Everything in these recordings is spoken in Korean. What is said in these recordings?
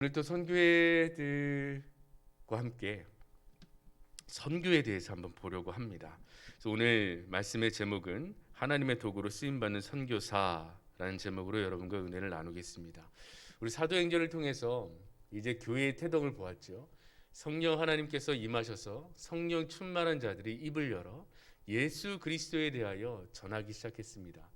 오늘 또 선교회들과 함께 선교에 대해서 한번 보려고 합니다. 그래서 오늘 말씀의 제목은 하나님의 도구로 쓰임받는 선교사라는 제목으로 여러분과 은혜를 나누겠습니다. 우리 사도행전을 통해서 이제 교회의 태동을 보았죠. 성령 하나님께서 임하셔서 성령 충만한 자들이 입을 열어 예수 그리스도에 대하여 전하기 시작했습니다.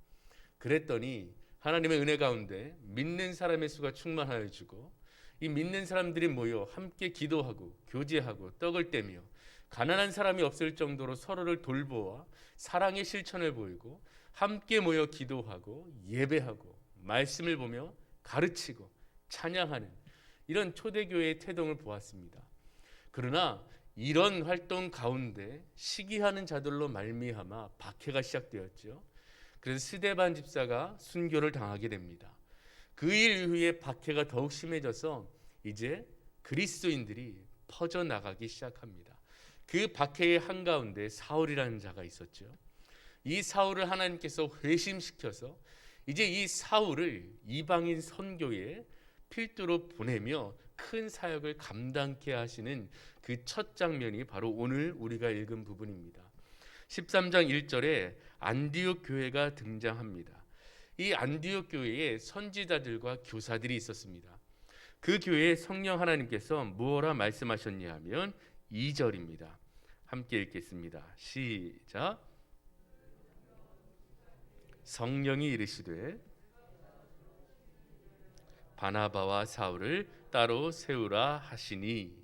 그랬더니 하나님의 은혜 가운데 믿는 사람의 수가 충만하여지고 이 믿는 사람들이 모여 함께 기도하고 교제하고 떡을 떼며 가난한 사람이 없을 정도로 서로를 돌보아 사랑의 실천을 보이고 함께 모여 기도하고 예배하고 말씀을 보며 가르치고 찬양하는 이런 초대교회의 태동을 보았습니다. 그러나 이런 활동 가운데 시기하는 자들로 말미암아 박해가 시작되었죠. 그래서 스데반 집사가 순교를 당하게 됩니다. 그 일 이후에 박해가 더욱 심해져서 이제 그리스도인들이 퍼져나가기 시작합니다. 그 박해의 한가운데 사울이라는 자가 있었죠. 이 사울을 하나님께서 회심시켜서 이제 이 사울을 이방인 선교에 필두로 보내며 큰 사역을 감당케 하시는 그 첫 장면이 바로 오늘 우리가 읽은 부분입니다. 13장 1절에 안디옥 교회가 등장합니다. 이 안디옥 교회에 선지자들과 교사들이 있었습니다. 그 교회에 성령 하나님께서 무엇라 말씀하셨냐 하면 2절입니다. 함께 읽겠습니다. 시작. 성령이 이르시되 바나바와 사울을 따로 세우라 하시니,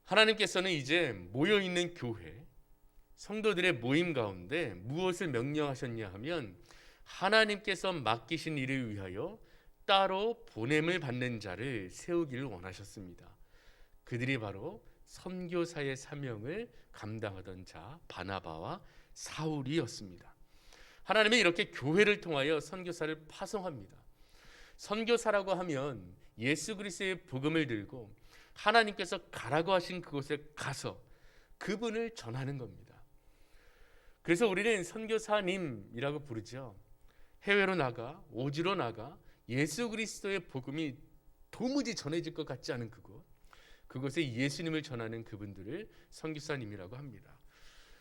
하나님께서는 이제 모여있는 교회 성도들의 모임 가운데 무엇을 명령하셨냐 하면 하나님께서 맡기신 일을 위하여 따로 보냄을 받는 자를 세우기를 원하셨습니다. 그들이 바로 선교사의 사명을 감당하던 자 바나바와 사울이었습니다. 하나님은 이렇게 교회를 통하여 선교사를 파송합니다. 선교사라고 하면 예수 그리스도의 복음을 들고 하나님께서 가라고 하신 그곳에 가서 그분을 전하는 겁니다. 그래서 우리는 선교사님이라고 부르죠. 해외로 나가, 오지로 나가 예수 그리스도의 복음이 도무지 전해질 것 같지 않은 그곳에 예수님을 전하는 그분들을 선교사님이라고 합니다.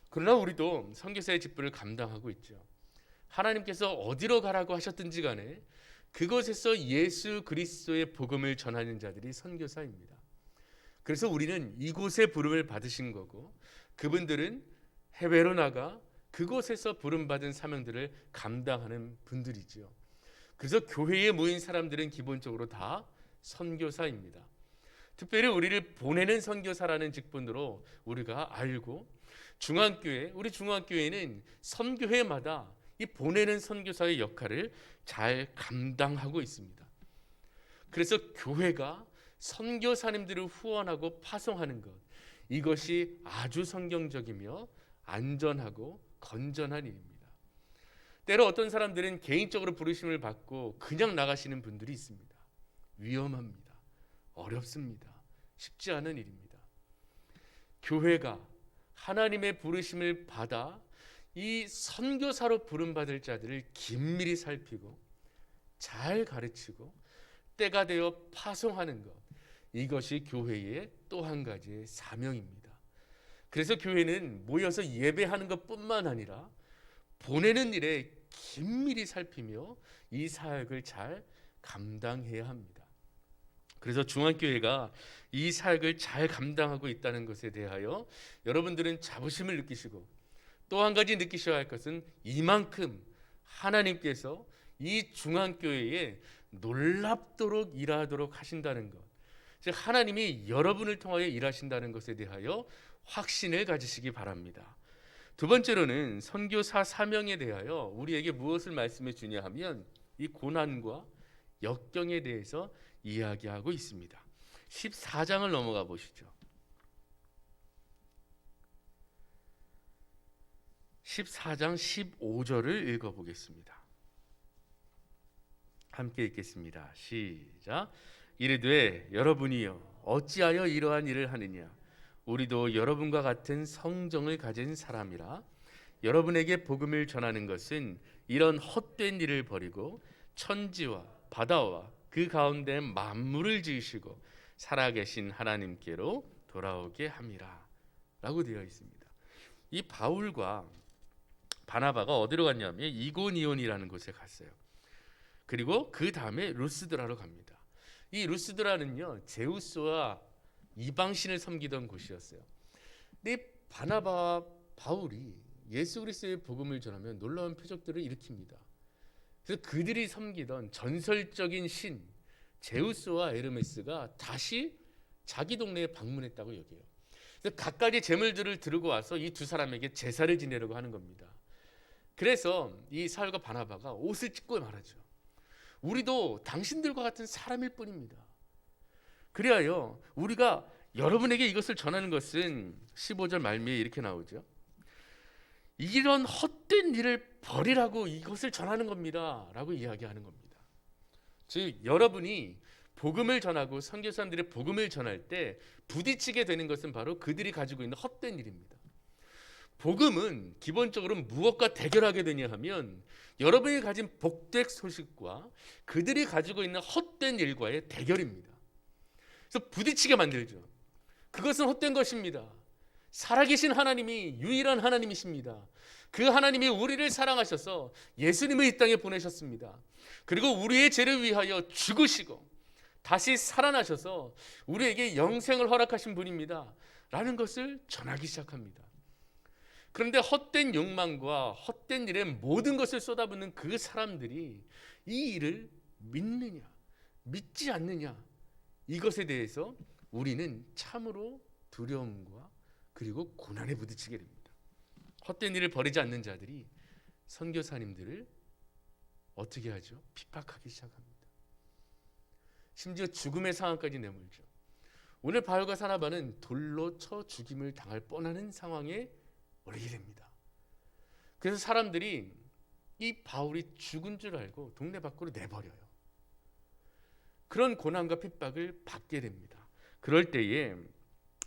그러나 우리도 선교사의 직분을 감당하고 있죠. 하나님께서 어디로 가라고 하셨든지 간에 그곳에서 예수 그리스도의 복음을 전하는 자들이 선교사입니다. 그래서 우리는 이곳에 부름을 받으신 거고 그분들은 해외로 나가 그곳에서 부름받은 사명들을 감당하는 분들이죠. 그래서 교회에 모인 사람들은 기본적으로 다 선교사입니다. 특별히 우리를 보내는 선교사라는 직분으로 우리가 알고 우리 중앙교회는 선교회마다 이 보내는 선교사의 역할을 잘 감당하고 있습니다. 그래서 교회가 선교사님들을 후원하고 파송하는 것, 이것이 아주 성경적이며 안전하고 건전한 일입니다. 때로 어떤 사람들은 개인적으로 부르심을 받고 그냥 나가시는 분들이 있습니다. 위험합니다. 어렵습니다. 쉽지 않은 일입니다. 교회가 하나님의 부르심을 받아 이 선교사로 부름받을 자들을 긴밀히 살피고 잘 가르치고 때가 되어 파송하는 것, 이것이 교회의 또 한 가지의 사명입니다. 그래서 교회는 모여서 예배하는 것뿐만 아니라 보내는 일에 긴밀히 살피며 이 사역을 잘 감당해야 합니다. 그래서 중앙교회가 이 사역을 잘 감당하고 있다는 것에 대하여 여러분들은 자부심을 느끼시고 또 한 가지 느끼셔야 할 것은 이만큼 하나님께서 이 중앙교회에 놀랍도록 일하도록 하신다는 것, 즉 하나님이 여러분을 통하여 일하신다는 것에 대하여 확신을 가지시기 바랍니다. 두 번째로는 선교사 사명에 대하여 우리에게 무엇을 말씀해 주냐 하면 이 고난과 역경에 대해서 이야기하고 있습니다. 14장을 넘어가 보시죠. 14장 15절을 읽어보겠습니다. 함께 읽겠습니다. 시작. 이르되 여러분이여 어찌하여 이러한 일을 하느냐, 우리도 여러분과 같은 성정을 가진 사람이라. 여러분에게 복음을 전하는 것은 이런 헛된 일을 버리고 천지와 바다와 그 가운데 만물을 지으시고 살아계신 하나님께로 돌아오게 함이라 라고 되어 있습니다. 이 바울과 바나바가 어디로 갔냐면 이고니온이라는 곳에 갔어요. 그리고 그 다음에 루스드라로 갑니다. 이 루스드라는요, 제우스와 이방신을 섬기던 곳이었어요. 근데 바나바와 바울이 예수 그리스도의 복음을 전하면 놀라운 표적들을 일으킵니다. 그래서 그들이 섬기던 전설적인 신 제우스와 에르메스가 다시 자기 동네에 방문했다고 여겨요. 그래서 각가지 재물들을 들고 와서 이 두 사람에게 제사를 지내려고 하는 겁니다. 그래서 이 사울과 바나바가 옷을 찢고 말하죠. 우리도 당신들과 같은 사람일 뿐입니다. 그리하여 우리가 여러분에게 이것을 전하는 것은 15절 말미에 이렇게 나오죠. 이런 헛된 일을 버리라고 이것을 전하는 겁니다 라고 이야기하는 겁니다. 즉 여러분이 복음을 전하고 선교사님들의 복음을 전할 때 부딪히게 되는 것은 바로 그들이 가지고 있는 헛된 일입니다. 복음은 기본적으로 무엇과 대결하게 되냐 하면 여러분이 가진 복된 소식과 그들이 가지고 있는 헛된 일과의 대결입니다. 그래서 부딪히게 만들죠. 그것은 헛된 것입니다. 살아계신 하나님이 유일한 하나님이십니다. 그 하나님이 우리를 사랑하셔서 예수님을 이 땅에 보내셨습니다. 그리고 우리의 죄를 위하여 죽으시고 다시 살아나셔서 우리에게 영생을 허락하신 분입니다 라는 것을 전하기 시작합니다. 그런데 헛된 욕망과 헛된 일에 모든 것을 쏟아붓는 그 사람들이 이 일을 믿느냐 믿지 않느냐, 이것에 대해서 우리는 참으로 두려움과 그리고 고난에 부딪히게 됩니다. 헛된 일을 버리지 않는 자들이 선교사님들을 어떻게 하죠? 핍박하기 시작합니다. 심지어 죽음의 상황까지 내몰죠. 오늘 바울과 바나바는 돌로 쳐 죽임을 당할 뻔하는 상황에 오르게 됩니다. 그래서 사람들이 이 바울이 죽은 줄 알고 동네 밖으로 내버려요. 그런 고난과 핍박을 받게 됩니다. 그럴 때에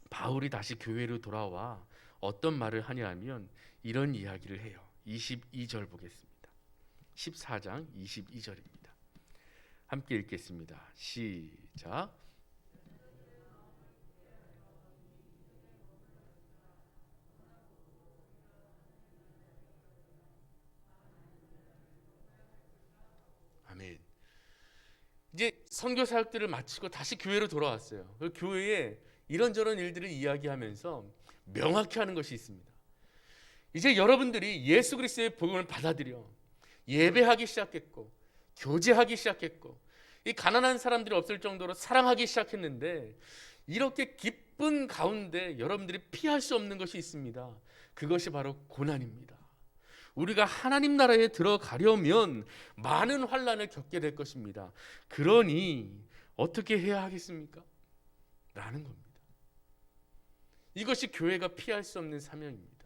바울이 다시 교회로 돌아와 어떤 말을 하냐 하면 이런 이야기를 해요. 22절 보겠습니다. 14장 22절입니다. 함께 읽겠습니다. 시작. 아멘. 이제 선교 사역들을 마치고 다시 교회로 돌아왔어요. 그 교회에 이런저런 일들을 이야기하면서 명확히 하는 것이 있습니다. 이제 여러분들이 예수 그리스도의 복음을 받아들여 예배하기 시작했고 교제하기 시작했고 이 가난한 사람들이 없을 정도로 사랑하기 시작했는데 이렇게 기쁜 가운데 여러분들이 피할 수 없는 것이 있습니다. 그것이 바로 고난입니다. 우리가 하나님 나라에 들어가려면 많은 환난을 겪게 될 것입니다. 그러니 어떻게 해야 하겠습니까? 라는 겁니다. 이것이 교회가 피할 수 없는 사명입니다.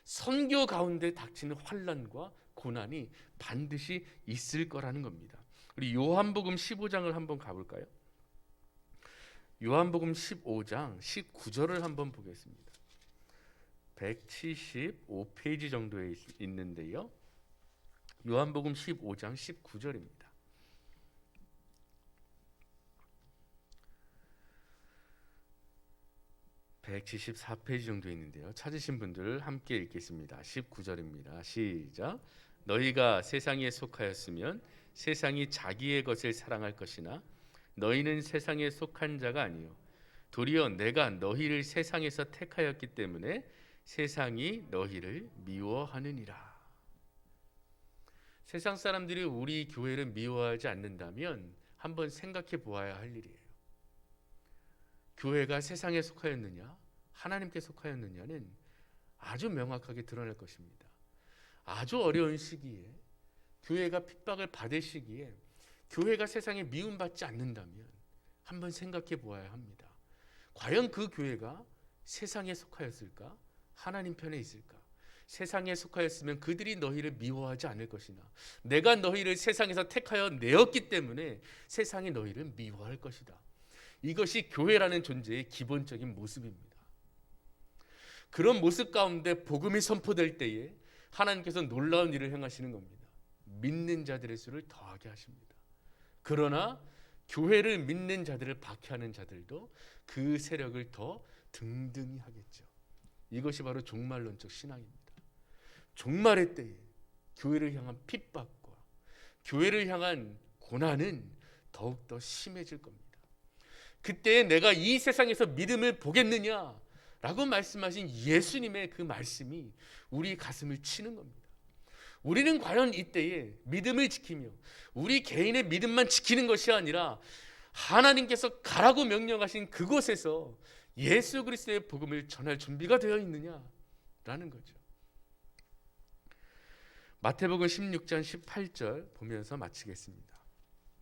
선교 가운데 닥치는 환난과 고난이 반드시 있을 거라는 겁니다. 우리 요한복음 15장을 한번 가볼까요? 요한복음 15장 19절을 한번 보겠습니다. 175페이지 정도에 있는데요. 요한복음 15장 19절입니다. (174페이지) 정도 있는데요. 찾으신 분들 함께 읽겠습니다. 19절입니다. 시작. 너희가 세상에 속하였으면 세상이 자기의 것을 사랑할 것이나 너희는 세상에 속한 자가 아니요 도리어 내가 너희를 세상에서 택하였기 때문에 세상이 너희를 미워하느니라. 세상 사람들이 우리 교회를 미워하지 않는다면 한번 생각해 보아야 할 일이에요. 교회가 세상에 속하였느냐 하나님께 속하였느냐는 아주 명확하게 드러날 것입니다. 아주 어려운 시기에 교회가 핍박을 받을 시기에 교회가 세상에 미움받지 않는다면 한번 생각해 보아야 합니다. 과연 그 교회가 세상에 속하였을까? 하나님 편에 있을까? 세상에 속하였으면 그들이 너희를 미워하지 않을 것이나 내가 너희를 세상에서 택하여 내었기 때문에 세상이 너희를 미워할 것이다. 이것이 교회라는 존재의 기본적인 모습입니다. 그런 모습 가운데 복음이 선포될 때에 하나님께서 놀라운 일을 행하시는 겁니다. 믿는 자들의 수를 더하게 하십니다. 그러나 교회를 믿는 자들을 박해하는 자들도 그 세력을 더 등등히 하겠죠. 이것이 바로 종말론적 신앙입니다. 종말의 때에 교회를 향한 핍박과 교회를 향한 고난은 더욱더 심해질 겁니다. 그때 내가 이 세상에서 믿음을 보겠느냐라고 말씀하신 예수님의 그 말씀이 우리 가슴을 치는 겁니다. 우리는 과연 이때에 믿음을 지키며 우리 개인의 믿음만 지키는 것이 아니라 하나님께서 가라고 명령하신 그곳에서 예수 그리스도의 복음을 전할 준비가 되어 있느냐라는 거죠. 마태복음 16장 18절 보면서 마치겠습니다.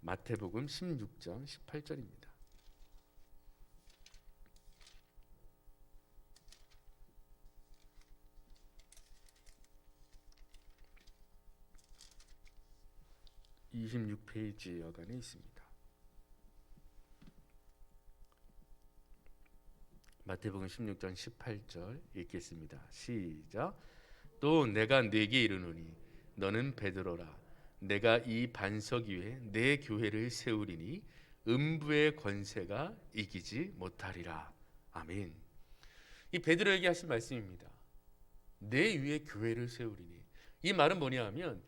마태복음 16장 18절입니다. (26페이지) 여간에 있습니다. 마태복음 16장 18절 읽겠습니다. 시작. 또 내가 네게 이르노니 너는 베드로라. 내가 이 반석 위에 내 교회를 세우리니 음부의 권세가 이기지 못하리라. 아멘. 이 베드로에게 하신 말씀입니다. 내 위에 교회를 세우리니. 이 말은 뭐냐 하면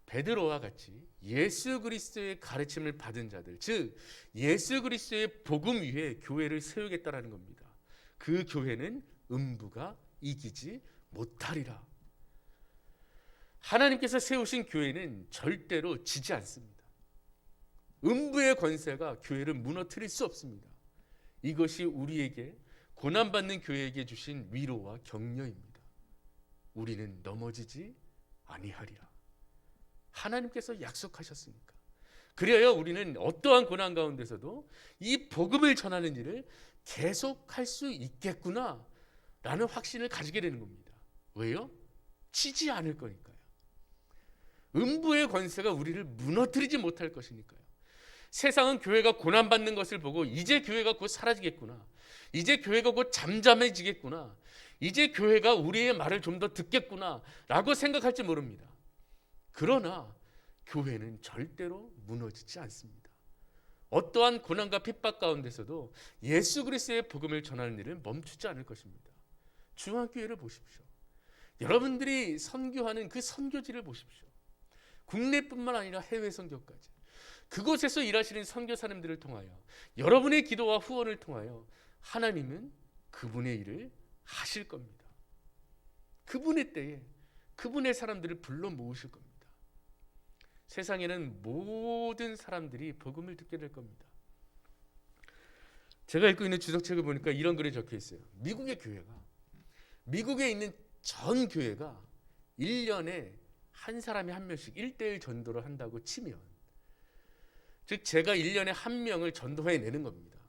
베드로와 같이 예수 그리스도의 가르침을 받은 자들, 즉 예수 그리스도의 복음 위에 교회를 세우겠다라는 겁니다. 그 교회는 음부가 이기지 못하리라. 하나님께서 세우신 교회는 절대로 지지 않습니다. 음부의 권세가 교회를 무너뜨릴 수 없습니다. 이것이 우리에게 고난받는 교회에게 주신 위로와 격려입니다. 우리는 넘어지지 아니하리라. 하나님께서 약속하셨으니까. 그래야 우리는 어떠한 고난 가운데서도 이 복음을 전하는 일을 계속할 수 있겠구나 라는 확신을 가지게 되는 겁니다. 왜요? 치지 않을 거니까요. 음부의 권세가 우리를 무너뜨리지 못할 것이니까요. 세상은 교회가 고난받는 것을 보고 이제 교회가 곧 사라지겠구나, 이제 교회가 곧 잠잠해지겠구나, 이제 교회가 우리의 말을 좀 더 듣겠구나 라고 생각할지 모릅니다. 그러나 교회는 절대로 무너지지 않습니다. 어떠한 고난과 핍박 가운데서도 예수 그리스도의 복음을 전하는 일은 멈추지 않을 것입니다. 중앙교회를 보십시오. 여러분들이 선교하는 그 선교지를 보십시오. 국내뿐만 아니라 해외 선교까지 그곳에서 일하시는 선교사님들을 통하여 여러분의 기도와 후원을 통하여 하나님은 그분의 일을 하실 겁니다. 그분의 때에 그분의 사람들을 불러 모으실 겁니다. 세상에는 모든 사람들이 복음을 듣게 될 겁니다. 제가 읽고 있는 주석책을 보니까 이런 글이 적혀 있어요. 미국의 교회가, 미국에 있는 전 교회가 1년에 한 사람이 한 명씩 1:1 전도를 한다고 치면, 즉 제가 1년에 한 명을 전도해 내는 겁니다.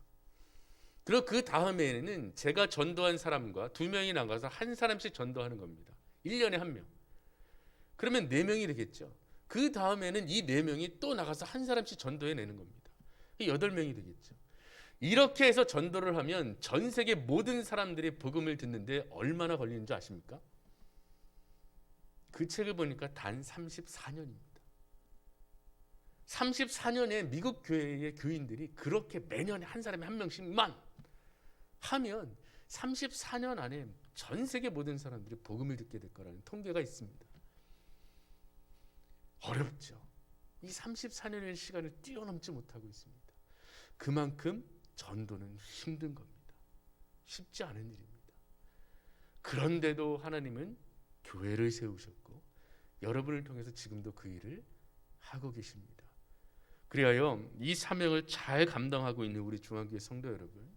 그리고 그 다음에는 제가 전도한 사람과 2명이 나가서 한 사람씩 전도하는 겁니다. 1년에 한 명. 그러면 4명이 되겠죠. 그 다음에는 이 4명이 또 나가서 한 사람씩 전도해 내는 겁니다. 8명이 되겠죠. 이렇게 해서 전도를 하면 전 세계 모든 사람들이 복음을 듣는데 얼마나 걸리는 줄 아십니까? 그 책을 보니까 단 34년입니다. 34년에 미국 교회의 교인들이 그렇게 매년에 한 사람에 한 명씩만 하면 34년 안에 전 세계 모든 사람들이 복음을 듣게 될 거라는 통계가 있습니다. 어렵죠. 이 34년의 시간을 뛰어넘지 못하고 있습니다. 그만큼 전도는 힘든 겁니다. 쉽지 않은 일입니다. 그런데도 하나님은 교회를 세우셨고 여러분을 통해서 지금도 그 일을 하고 계십니다. 그리하여 이 사명을 잘 감당하고 있는 우리 중앙교회 성도 여러분,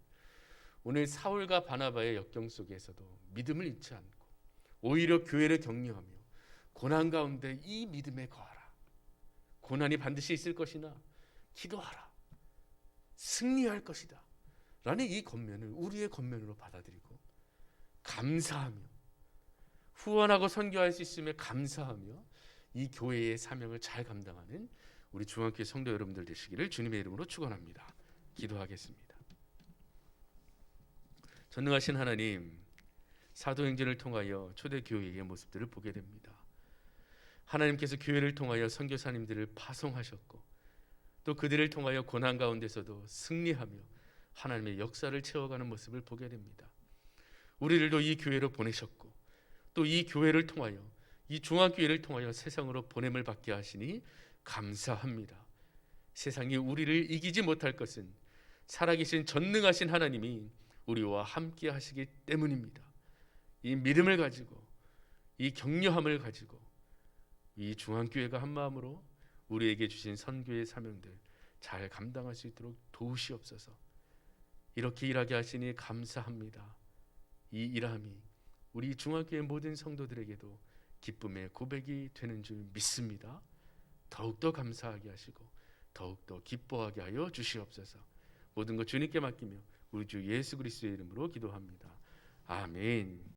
오늘 사울과 바나바의 역경 속에서도 믿음을 잃지 않고 오히려 교회를 격려하며 고난 가운데 이 믿음에 거하라. 고난이 반드시 있을 것이나 기도하라. 승리할 것이다. 라는 이 권면을 우리의 권면으로 받아들이고 감사하며 후원하고 선교할 수 있음에 감사하며 이 교회의 사명을 잘 감당하는 우리 중앙교회 성도 여러분들 되시기를 주님의 이름으로 축원합니다. 기도하겠습니다. 전능하신 하나님, 사도행전을 통하여 초대교회의 모습들을 보게 됩니다. 하나님께서 교회를 통하여 선교사님들을 파송하셨고 또 그들을 통하여 고난 가운데서도 승리하며 하나님의 역사를 채워가는 모습을 보게 됩니다. 우리들도 이 교회로 보내셨고 또 이 교회를 통하여 이 중앙교회를 통하여 세상으로 보냄을 받게 하시니 감사합니다. 세상이 우리를 이기지 못할 것은 살아계신 전능하신 하나님이 우리와 함께 하시기 때문입니다. 이 믿음을 가지고 이 격려함을 가지고 이 중앙교회가 한 마음으로 우리에게 주신 선교의 사명들 잘 감당할 수 있도록 도우시옵소서. 이렇게 일하게 하시니 감사합니다. 이 일함이 우리 중앙교회 모든 성도들에게도 기쁨의 고백이 되는 줄 믿습니다. 더욱더 감사하게 하시고 더욱더 기뻐하게 하여 주시옵소서. 모든 것 주님께 맡기며 우리 주 예수 그리스도의 이름으로 기도합니다. 아멘.